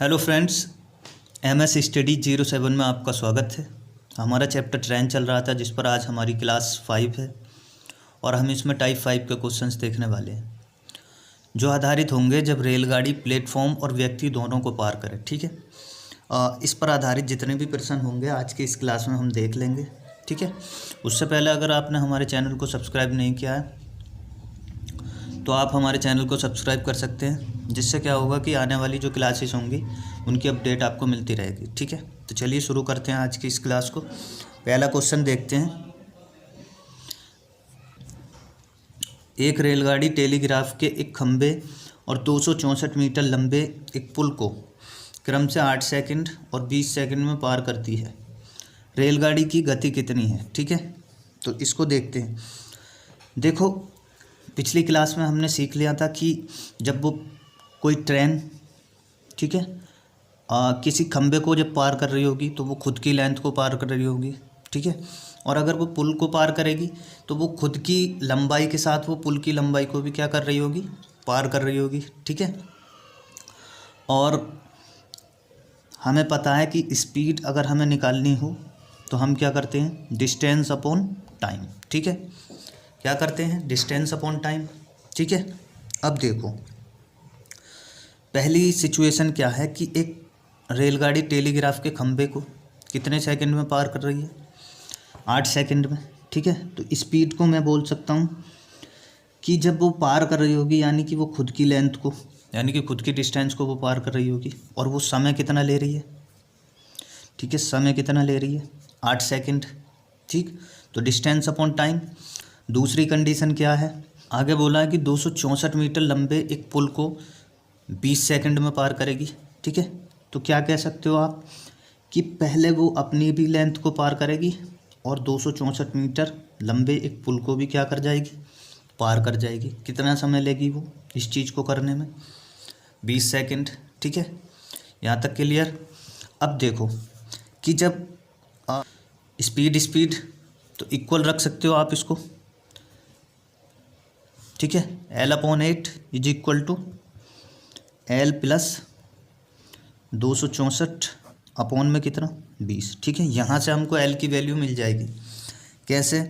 Hello friends, MS study 07 में आपका स्वागत है। हमारा चैप्टर ट्रेन चल रहा था जिस पर आज हमारी क्लास 5 है और हम इसमें टाइप 5 के क्वेश्चंस देखने वाले हैं जो आधारित होंगे जब रेलगाड़ी प्लेटफॉर्म और व्यक्ति दोनों को पार करे। ठीक है, इस पर आधारित जितने भी प्रश्न होंगे आज की इस क्लास में हम देख लेंगे। ठीक है, उससे पहले अगर आपने हमारे चैनल को सब्सक्राइब नहीं किया है तो आप हमारे चैनल को सब्सक्राइब कर सकते हैं, जिससे क्या होगा कि आने वाली जो क्लासेस होंगी उनकी अपडेट आपको मिलती रहेगी। ठीक है, तो चलिए शुरू करते हैं आज की इस क्लास को। पहला क्वेश्चन देखते हैं। एक रेलगाड़ी टेलीग्राफ के एक खंभे और 264 मीटर लंबे एक पुल को क्रम से 8 सेकंड और 20 सेकंड में पार करती है। रेलगाड़ी की गति कितनी है? ठीक है, तो इसको देखते हैं। देखो, पिछली क्लास में हमने सीख लिया था कि जब वो कोई ट्रेन, ठीक है, किसी खंबे को जब पार कर रही होगी तो वो खुद की लेंथ को पार कर रही होगी। ठीक है, और अगर वो पुल को पार करेगी तो वो खुद की लंबाई के साथ वो पुल की लंबाई को भी क्या कर रही होगी? पार कर रही होगी। ठीक है, और हमें पता है कि स्पीड अगर हमें निकालनी हो तो हम क्या करते हैं? Distance upon time. ठीक है, क्या करते हैं? Distance upon time. ठीक है, अब देखो, पहली सिचुएशन क्या है कि एक रेलगाड़ी टेलीग्राफ के खंभे को कितने सेकंड में पार कर रही है? 8 सेकंड में। ठीक है, तो स्पीड को मैं बोल सकता हूँ कि जब वो पार कर रही होगी यानी कि वो खुद की लेंथ को, यानी कि खुद की डिस्टेंस को वो पार कर रही होगी, और वो समय कितना ले रही है? ठीक है, समय कितना ले रही है? 8 सेकंड। ठीक, तो डिस्टेंस अपॉन टाइम। दूसरी कंडीशन क्या है? आगे बोला है कि 264 मीटर लंबे एक पुल को 20 सेकंड में पार करेगी। ठीक है, तो क्या कह सकते हो आप कि पहले वो अपनी भी लेंथ को पार करेगी और 264 मीटर लंबे एक पुल को भी क्या कर जाएगी? पार कर जाएगी। कितना समय लेगी वो इस चीज़ को करने में? 20 सेकंड। ठीक है, यहाँ तक क्लियर। अब देखो कि जब स्पीड तो इक्वल रख सकते हो आप इसको। ठीक है, L/8 is equal to L plus 264 upon में कितना? 20। ठीक है, यहाँ से हमको L की वैल्यू मिल जाएगी। कैसे?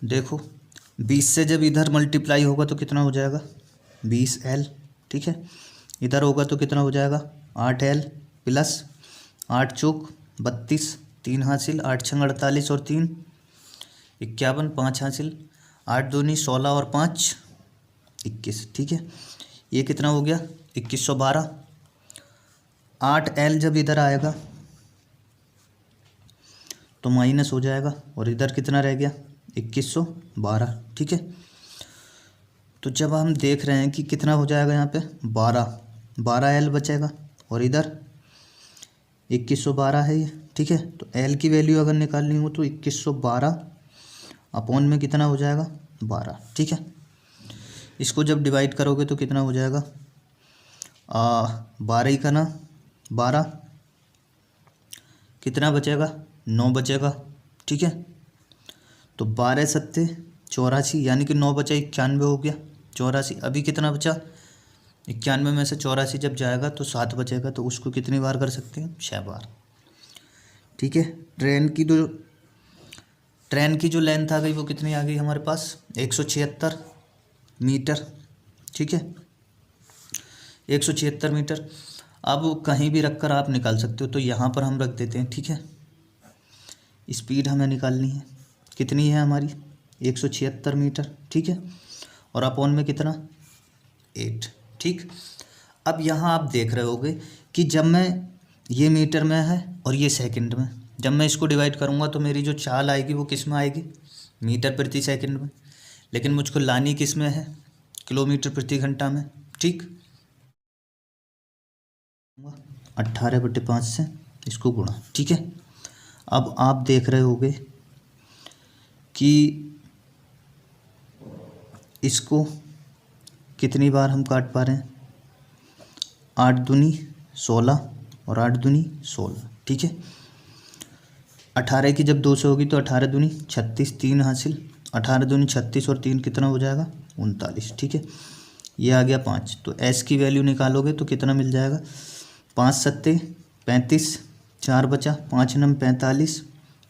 देखो, 20 से जब इधर मल्टीप्लाई होगा तो कितना हो जाएगा? 20L। ठीक है, इधर होगा तो कितना हो जाएगा? 8L प्लस 8 चौक 32, 3 हासिल, 8 छंग 48 और 3 51, 5 हासिल, 8 दूनी 16 और 5 21। ठीक है, ये कितना हो गया? 2112। 8L जब इधर आएगा तो माइनस हो जाएगा और इधर कितना रह गया? 2112। ठीक है, तो जब हम देख रहे हैं कि कितना हो जाएगा यहाँ पे 12L बचेगा और इधर 2112 है ये। ठीक है, तो L की वैल्यू अगर निकालनी हो तो 2112 अपॉन में कितना हो जाएगा? 12। ठीक है, इसको जब डिवाइड करोगे तो कितना हो जाएगा? 12 ही का ना 12, कितना बचेगा? 9 बचेगा। ठीक है, तो 12 सत्ते 84, यानी कि 9 बचा 91 हो गया। 84 अभी कितना बचा? 91 में से 84 जब जाएगा तो 7 बचेगा, तो उसको कितनी बार कर सकते हैं? 6 बार। ठीक है, ट्रेन की जो लेंथ आ गई वो कितनी आ गई हमारे पास? 176 मीटर। ठीक है, 176 मीटर। अब कहीं भी रख कर आप निकाल सकते हो, तो यहाँ पर हम रख देते हैं। ठीक है, स्पीड हमें निकालनी है, कितनी है हमारी? 176 मीटर। ठीक है, और अपॉन में कितना? 8। ठीक, अब यहाँ आप देख रहे होगे कि जब मैं ये मीटर में है और ये सेकंड में, जब मैं इसको डिवाइड करूँगा तो मेरी जो चाल आएगी वो किस में आएगी? मीटर प्रति सेकंड में। लेकिन मुझको लानी किस में है? किलोमीटर प्रति घंटा में। ठीक, 18/5 से इसको गुणा। ठीक है, अब आप देख रहे होगे कि इसको कितनी बार हम काट पा रहे हैं? 8 दूनी 16 और 8 दूनी 16। ठीक है, 18 की जब 2 से होगी तो 18 दूनी 36, 3 हासिल, 18 दूनी 36 और 3 कितना हो जाएगा? 39। ठीक है, ये आ गया 5। तो एस की वैल्यू निकालोगे तो कितना मिल जाएगा, 5 सत्ते 35, 4 बचा, 5 नम 45,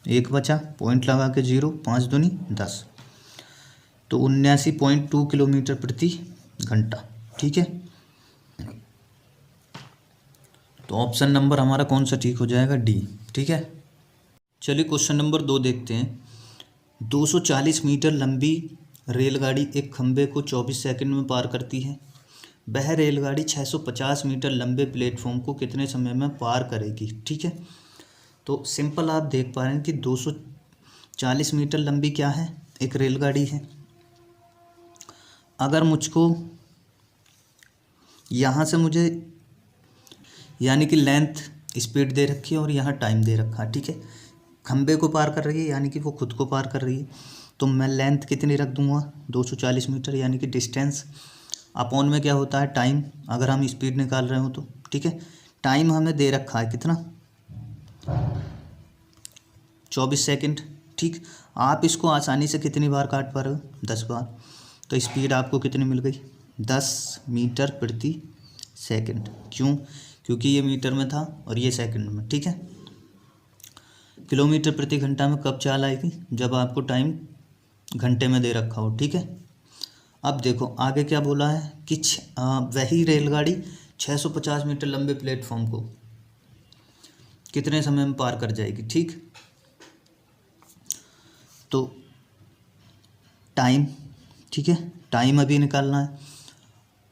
1 बचा, पॉइंट लगा के 0, 5 दूनी 10, तो 79.2 किलोमीटर प्रति घंटा। ठीक है, तो ऑप्शन नंबर हमारा कौन सा ठीक हो जाएगा, डी। ठीक है, चलिए क्वेश्चन नंबर 2 देखते हैं। 240 मीटर लंबी रेलगाड़ी एक खंभे को 24 सेकंड में पार करती है। वह रेलगाड़ी 650 मीटर लंबे प्लेटफॉर्म को कितने समय में पार करेगी। ठीक है, तो सिंपल आप देख पा रहे हैं कि 240 मीटर लंबी क्या है, एक रेलगाड़ी है। अगर मुझको यहाँ से मुझे यानी कि लेंथ स्पीड दे रखी है और यहाँ टाइम दे रखा है। ठीक है, खंबे को पार कर रही है यानी कि वो खुद को पार कर रही है, तो मैं लेंथ कितनी रख दूंगा, 240 मीटर यानी कि डिस्टेंस अपॉन में क्या होता है, टाइम, अगर हम स्पीड निकाल रहे हो तो। ठीक है, टाइम हमें दे रखा है कितना, 24 सेकंड। ठीक, आप इसको आसानी से कितनी बार काट पा रहे हो, 10 बार। तो स्पीड आपको कितनी मिल गई, 10 मीटर प्रति सेकंड। क्यों, क्योंकि ये मीटर में था और ये सेकंड में। ठीक है, किलोमीटर प्रति घंटा में कब चाल आएगी, जब आपको टाइम घंटे में दे रखा हो। ठीक है, अब देखो आगे क्या बोला है कि वही रेलगाड़ी 650 मीटर लंबे प्लेटफॉर्म को कितने समय में पार कर जाएगी। ठीक, तो टाइम, ठीक है, टाइम अभी निकालना है।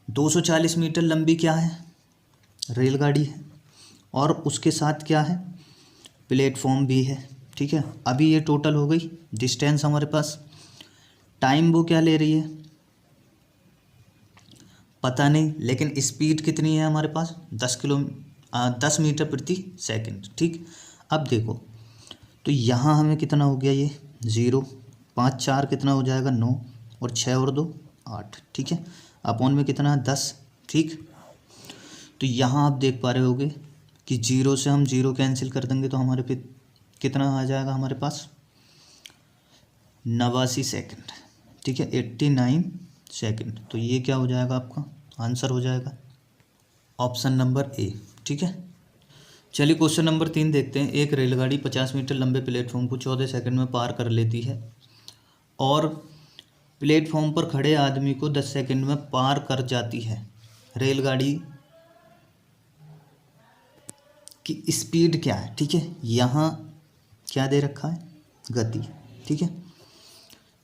240 मीटर लंबी क्या है, रेलगाड़ी है, और उसके साथ क्या है, प्लेटफॉर्म भी है। ठीक है, अभी ये टोटल हो गई डिस्टेंस हमारे पास। टाइम वो क्या ले रही है पता नहीं, लेकिन स्पीड कितनी है हमारे पास, 10 मीटर प्रति सेकंड। ठीक, अब देखो तो यहाँ हमें कितना हो गया, ये 0, 5 4 कितना हो जाएगा 9, और 6 और 2 8। ठीक है, अपॉन में कितना 10। ठीक, तो यहाँ आप देख पा रहे होगे कि 0 से हम 0 कैंसिल कर देंगे तो हमारे पे कितना आ जाएगा हमारे पास, 89 सेकंड। ठीक है, 89 सेकंड। तो ये क्या हो जाएगा, आपका आंसर हो जाएगा ऑप्शन नंबर ए। ठीक है, चलिए क्वेश्चन नंबर 3 देखते हैं। एक रेलगाड़ी 50 मीटर लंबे प्लेटफॉर्म को 14 सेकंड में पार कर लेती है और प्लेटफॉर्म पर खड़े आदमी को 10 सेकंड में पार कर जाती है। रेलगाड़ी की स्पीड क्या है। ठीक है, यहाँ क्या दे रखा है, गति। ठीक है,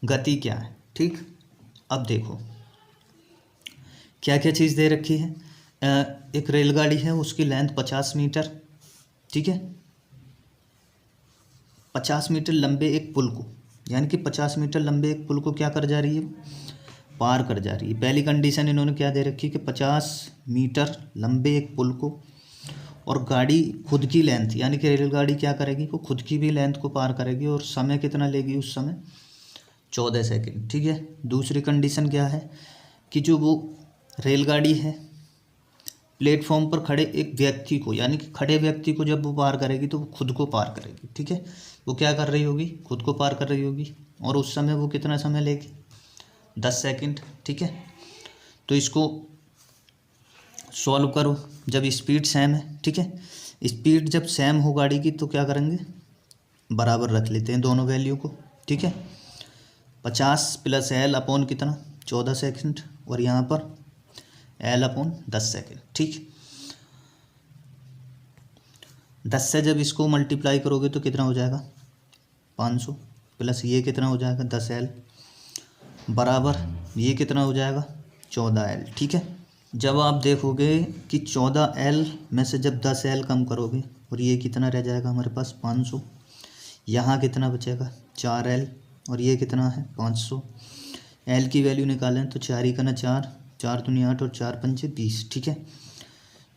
गति क्या है। ठीक, अब देखो क्या क्या चीज़ दे रखी है। एक रेलगाड़ी है, उसकी लेंथ 50 मीटर। ठीक है, 50 मीटर लंबे एक पुल को, यानी कि 50 मीटर लंबे एक पुल को क्या कर जा रही है, पार कर जा रही है। पहली कंडीशन इन्होंने क्या दे रखी है कि 50 मीटर लंबे एक पुल को, और गाड़ी खुद की लेंथ, यानी कि रेलगाड़ी क्या करेगी, वो खुद की भी लेंथ को पार करेगी, और समय कितना लेगी उस समय, 14 सेकंड। ठीक है, दूसरी कंडीशन क्या है कि जो वो रेलगाड़ी है प्लेटफॉर्म पर खड़े एक व्यक्ति को, यानी कि खड़े व्यक्ति को जब वो पार करेगी तो वो खुद को पार करेगी। ठीक है, वो क्या कर रही होगी, खुद को पार कर रही होगी, और उस समय वो कितना समय लेगी, 10 सेकंड। ठीक है, तो इसको सॉल्व करो जब स्पीड सेम है। ठीक है, स्पीड जब सेम हो गाड़ी की तो क्या करेंगे, बराबर रख लेते हैं दोनों वैल्यू को। ठीक है, 50 प्लस एल अपॉन कितना, 14 सेकंड, और यहाँ पर एल अपॉन 10 सेकंड। ठीक, 10 से जब इसको मल्टीप्लाई करोगे तो कितना हो जाएगा, 500, प्लस ये कितना हो जाएगा 10L, बराबर ये कितना हो जाएगा 14L। ठीक है, जब आप देखोगे कि 14L में से जब 10L कम करोगे और ये कितना रह जाएगा हमारे पास 500, यहाँ कितना बचेगा 4L, और ये कितना है 500। L की वैल्यू निकालें तो 4 ही का ना 4, 4 दूनी 8 और 4 पंचे 20। ठीक है,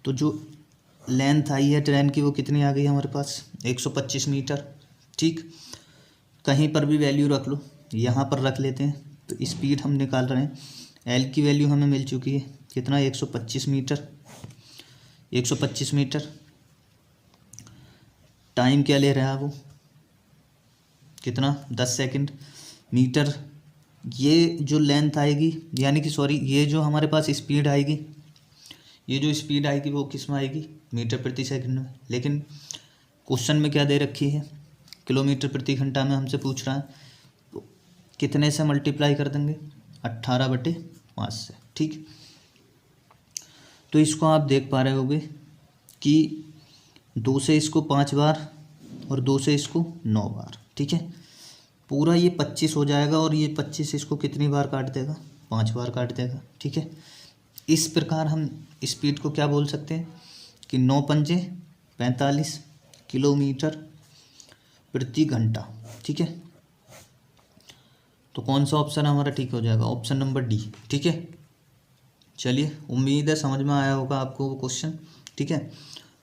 तो जो लेंथ आई है ट्रेन की वो कितनी आ गई हमारे पास, 125 मीटर। ठीक, कहीं पर भी वैल्यू रख लो, यहाँ पर रख लेते हैं। तो स्पीड हम निकाल रहे हैं, एल की वैल्यू हमें मिल चुकी है कितना, 125 मीटर। 125 मीटर, टाइम क्या ले रहा है वो, कितना 10 सेकंड। मीटर ये जो लेंथ आएगी, यानी कि सॉरी, ये जो हमारे पास स्पीड आएगी, ये जो स्पीड आएगी वो किस में आएगी, मीटर प्रति सेकंड में। लेकिन क्वेश्चन में क्या दे रखी है, किलोमीटर प्रति घंटा में हमसे पूछ रहा है, तो कितने से मल्टीप्लाई कर देंगे, 18/5 से, ठीक। तो इसको आप देख पा रहे होगे कि 2 से इसको 5 बार और 2 से इसको 9 बार, ठीक है। पूरा ये 25 हो जाएगा और ये 25 इसको कितनी बार काट देगा, 5 बार काट देगा, ठीक है। इस प्रकार हम स्पीड को क्या बोल सकते हैं कि 9 पंजे 45 किलोमीटर प्रति घंटा, ठीक है। तो कौन सा ऑप्शन हमारा ठीक हो जाएगा, ऑप्शन नंबर डी, ठीक है। चलिए, उम्मीद है समझ में आया होगा आपको वो क्वेश्चन, ठीक है।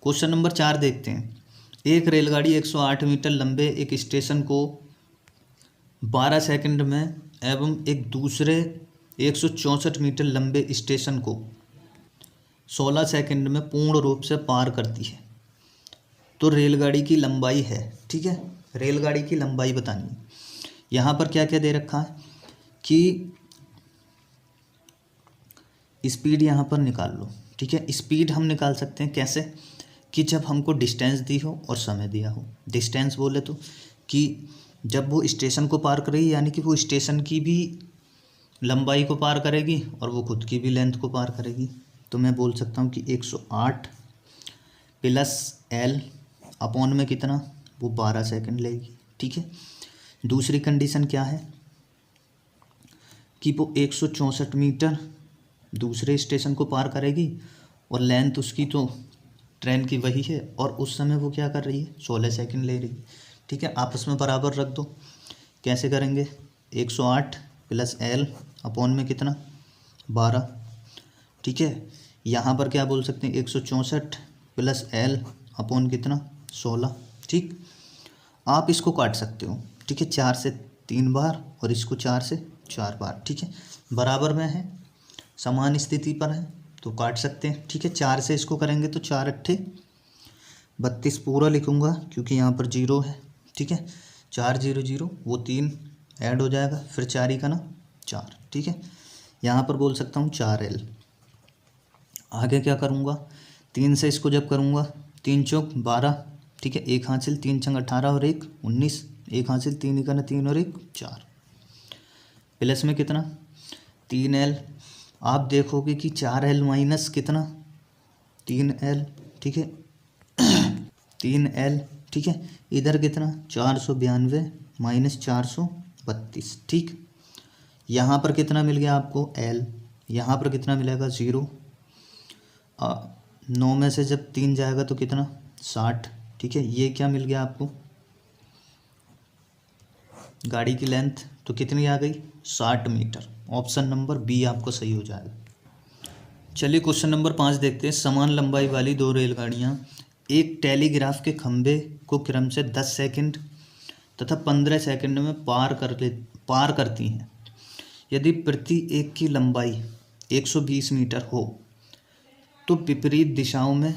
क्वेश्चन नंबर 4 देखते हैं। एक रेलगाड़ी 108 मीटर लंबे एक स्टेशन को 12 सेकंड में एवं एक दूसरे 164 मीटर लंबे स्टेशन को 16 सेकंड में पूर्ण रूप से पार करती है, तो रेलगाड़ी की लंबाई है, ठीक है। रेलगाड़ी की लंबाई बतानी है। यहाँ पर क्या क्या दे रखा है कि स्पीड यहाँ पर निकाल लो, ठीक है। स्पीड हम निकाल सकते हैं कैसे, कि जब हमको डिस्टेंस दी हो और समय दिया हो। डिस्टेंस बोले तो कि जब वो स्टेशन को पार करेगी, यानी कि वो स्टेशन की भी लंबाई को पार करेगी और वो खुद की भी लेंथ को पार करेगी। तो मैं बोल सकता हूँ कि 108 प्लस एल अपॉन में कितना, वो 12 सेकंड लेगी, ठीक है। दूसरी कंडीशन क्या है कि वो 164 मीटर दूसरे स्टेशन को पार करेगी और लेंथ उसकी तो ट्रेन की वही है, और उस समय वो क्या कर रही है, 16 सेकंड ले रही है, ठीक है। आपस में बराबर रख दो। कैसे करेंगे, 108 प्लस एल अपॉन में कितना, 12, ठीक है। यहाँ पर क्या बोल सकते हैं, 164 प्लस एल अपॉन कितना, 16, ठीक। आप इसको काट सकते हो, ठीक है, 4 से 3 बार और इसको 4 से 4 बार, ठीक है। बराबर में है, समान स्थिति पर है तो काट सकते हैं, ठीक है। 4 से इसको करेंगे तो 4 अट्ठे 32 पूरा लिखूँगा क्योंकि यहाँ पर 0 है, ठीक है। 4 0 0, वो 3 ऐड हो जाएगा, फिर 4 ही का ना 4, ठीक है। यहाँ पर बोल सकता हूँ 4L। आगे क्या करूँगा, 3 से इसको जब करूँगा, 3 चौक 12, ठीक है। 1 हासिल, 3 छंग 18 और 1 19, 1 हासिल, 3 ही का ना 3 और 1 4, प्लस में कितना 3L। आप देखोगे कि 4L माइनस कितना 3L, ठीक है। 3L, ठीक है। इधर कितना 492 माइनस 432, ठीक। यहाँ पर कितना मिल गया आपको L, यहाँ पर कितना मिलेगा 0। 9 में से जब 3 जाएगा तो कितना 60, ठीक है। ये क्या मिल गया आपको, गाड़ी की लेंथ तो कितनी आ गई, 60 मीटर। ऑप्शन नंबर बी आपको सही हो जाएगा। चलिए क्वेश्चन नंबर 5 देखते हैं। समान लंबाई वाली 2 रेलगाड़ियाँ एक टेलीग्राफ के खंभे को क्रम से 10 सेकंड तथा 15 सेकंड में पार करती हैं। यदि प्रति एक की लंबाई 120 मीटर हो तो विपरीत दिशाओं में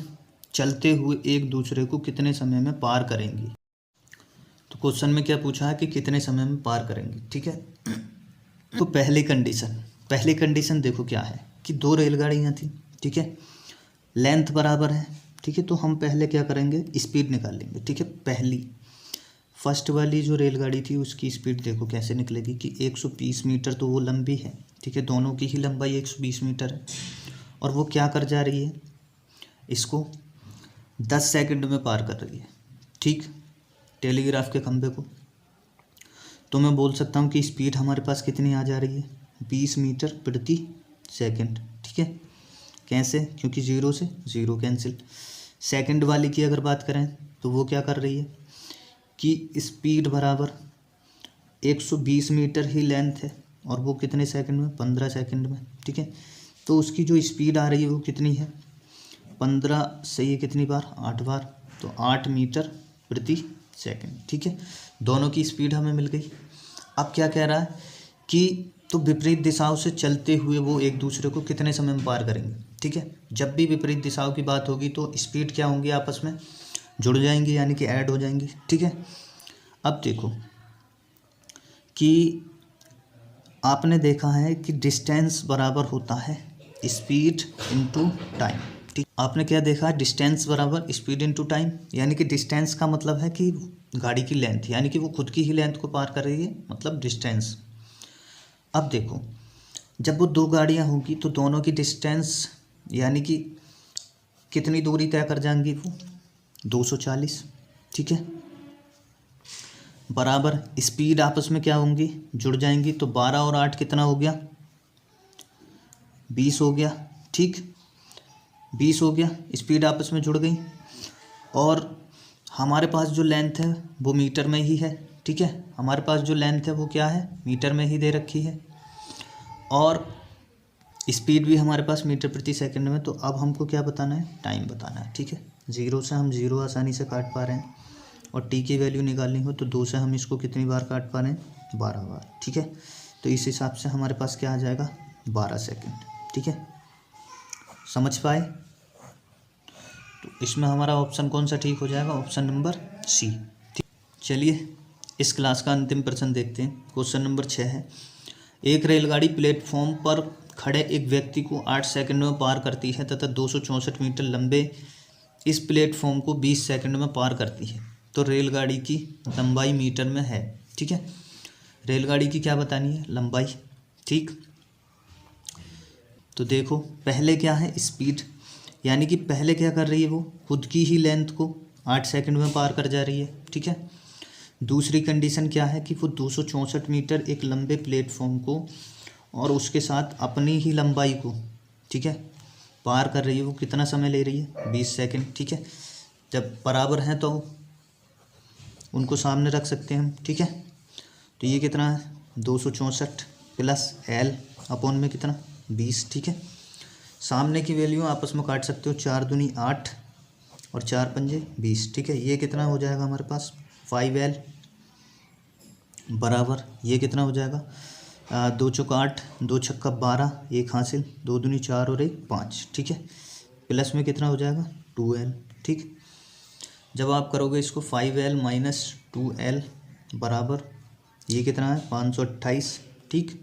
चलते हुए एक दूसरे को कितने समय में पार करेंगी। तो क्वेश्चन में क्या पूछा है कि कितने समय में पार करेंगी, ठीक है। तो पहली कंडीशन देखो क्या है कि 2 रेलगाड़ियाँ थी, ठीक है, लेंथ बराबर है, ठीक है। तो हम पहले क्या करेंगे, स्पीड निकाल लेंगे, ठीक है। फर्स्ट वाली जो रेलगाड़ी थी उसकी स्पीड देखो कैसे निकलेगी कि 120 मीटर तो वो लंबी है, ठीक है, दोनों की ही लंबाई 120 मीटर है, और वो क्या कर जा रही है, इसको 10 सेकंड में पार कर रही है, ठीक, टेलीग्राफ के खंभे को। तो मैं बोल सकता हूँ कि स्पीड हमारे पास कितनी आ जा रही है, 20 मीटर प्रति सेकंड, ठीक है। कैसे, क्योंकि 0 से 0 कैंसिल। सेकंड वाली की अगर बात करें तो वो क्या कर रही है कि स्पीड बराबर 120 मीटर ही लेंथ है और वो कितने सेकंड में, 15 सेकंड में, ठीक है। तो उसकी जो स्पीड आ रही है वो कितनी है, 15 से ये कितनी बार, 8 बार, तो 8 मीटर प्रति सेकंड, ठीक है। दोनों की स्पीड हमें मिल गई। अब क्या कह रहा है कि तो विपरीत दिशाओं से चलते हुए वो एक दूसरे को कितने समय में पार करेंगे, ठीक है। जब भी विपरीत दिशाओं की बात होगी तो स्पीड क्या होंगी, आपस में जुड़ जाएंगी, यानी कि ऐड हो जाएंगी, ठीक है। अब देखो कि आपने देखा है कि डिस्टेंस बराबर होता है स्पीड इनटू टाइम। ठीक, आपने क्या देखा, डिस्टेंस बराबर स्पीड इनटू टाइम, यानी कि डिस्टेंस का मतलब है कि गाड़ी की लेंथ, यानी कि वो खुद की ही लेंथ को पार कर रही है, मतलब डिस्टेंस। अब देखो, जब वो दो गाड़ियाँ होंगी तो दोनों की डिस्टेंस यानी कि कितनी दूरी तय कर जाएंगी वो, 240। ठीक है, बराबर स्पीड आपस में क्या होंगी, जुड़ जाएंगी, तो 12 और 8 कितना हो गया, 20 हो गया। ठीक, 20 हो गया, स्पीड आपस में जुड़ गई। और हमारे पास जो लेंथ है वो मीटर में ही है। ठीक है, हमारे पास जो लेंथ है वो क्या है, मीटर में ही दे रखी है, और स्पीड भी हमारे पास मीटर प्रति सेकंड में। तो अब हमको क्या बताना है, टाइम बताना है। ठीक है, 0 से हम 0 आसानी से काट पा रहे हैं, और टी की वैल्यू निकालनी हो तो 2 से हम इसको कितनी बार काट पा रहे हैं, 12 बार। ठीक है, तो इस हिसाब से हमारे पास क्या आ जाएगा, 12 सेकंड। ठीक है, समझ पाए? तो इसमें हमारा ऑप्शन कौन सा ठीक हो जाएगा, ऑप्शन नंबर सी। ठीक, चलिए इस क्लास का अंतिम प्रश्न देखते हैं। क्वेश्चन नंबर 6 है, एक रेलगाड़ी प्लेटफॉर्म पर खड़े एक व्यक्ति को 8 सेकंड में पार करती है तथा 264 मीटर लंबे इस प्लेटफॉर्म को 20 सेकंड में पार करती है, तो रेलगाड़ी की लंबाई मीटर में है। ठीक है, रेलगाड़ी की क्या बतानी है, लंबाई। ठीक, तो देखो पहले क्या है, स्पीड, यानी कि पहले क्या कर रही है, वो खुद की ही लेंथ को 8 सेकंड में पार कर जा रही है। ठीक है, दूसरी कंडीशन क्या है कि वो 264 मीटर एक लंबे प्लेटफॉर्म को और उसके साथ अपनी ही लंबाई को, ठीक है, पार कर रही है। वो कितना समय ले रही है, 20 सेकंड। ठीक है, जब बराबर हैं तो उनको सामने रख सकते हैं हम। ठीक है, तो ये कितना है, 264 प्लस एल अपॉन में कितना, 20। ठीक है, सामने की वैल्यू आपस में काट सकते हो, 4 दूनी 8 और 4 पंजे 20। ठीक है, ये कितना हो जाएगा हमारे पास, 5L बराबर ये कितना हो जाएगा, 2 चौका 8, 2 छक्का 12, 1 हासिल, 2 दूनी 4 और 1 5। ठीक है, प्लस में कितना हो जाएगा, 2L। ठीक, जब आप करोगे इसको 5L माइनस 2L बराबर ये कितना है, 528। ठीक,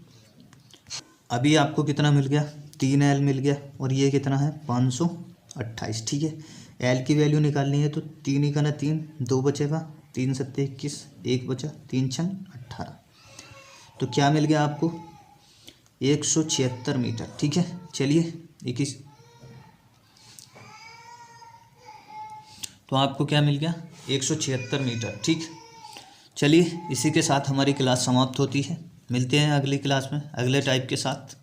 अभी आपको कितना मिल गया, 3L मिल गया, और ये कितना है, 528। ठीक है, L की वैल्यू निकालनी है तो 3 ही का ना 3, 2 बचेगा, 3 सत्ते 21, 1 बचा, 3 छंग 18। तो क्या मिल गया आपको, 176 मीटर। ठीक है, चलिए 21, तो आपको क्या मिल गया, 176 मीटर। ठीक, चलिए इसी के साथ हमारी क्लास समाप्त होती है। मिलते हैं अगली क्लास में अगले टाइप के साथ।